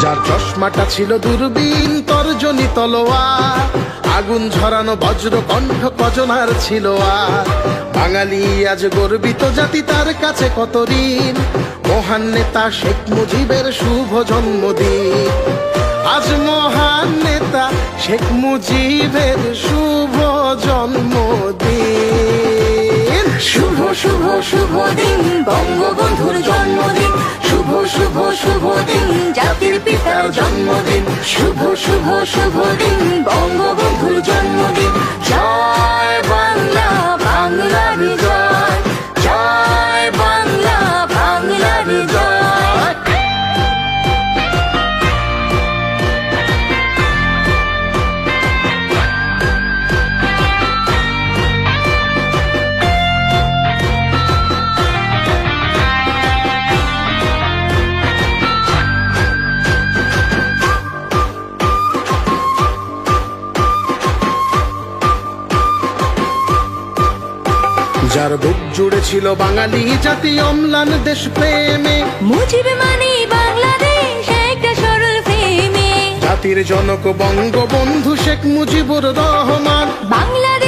যার চশমাটা ছিল দূরবীন তর্জনী তলোয়ার, আগুন ঝরানো বজ্র কণ্ঠ কজনার ছিল আর। বাঙালি আজ গর্বিত জাতি, তার কাছে কত ঋণ, মহান নেতা শেখ মুজিবের শুভ জন্মদিন। আজ মহান নেতা শেখ মুজিবের শুভ জন্মদিন। শুভ শুভ শুভ দিন বঙ্গবন্ধুর জন্মদিন, শুভ শুভ শুভ দিন জাতির পিতার জন্মদিন, শুভ শুভ শুভ দিন বঙ্গবন্ধুর জন্মদিন। জয় বাংলা, বাংলার জয়, জয় বাংলা, বাংলার জয়। যার বুক জুড়ে ছিল বাঙালি জাতি অম্লান দেশ প্রেমে, মুজিব মানে বাংলাদেশ একটা সরল প্রেমে, জাতির জনক বঙ্গবন্ধু শেখ মুজিবুর রহমান। বাংলাদেশ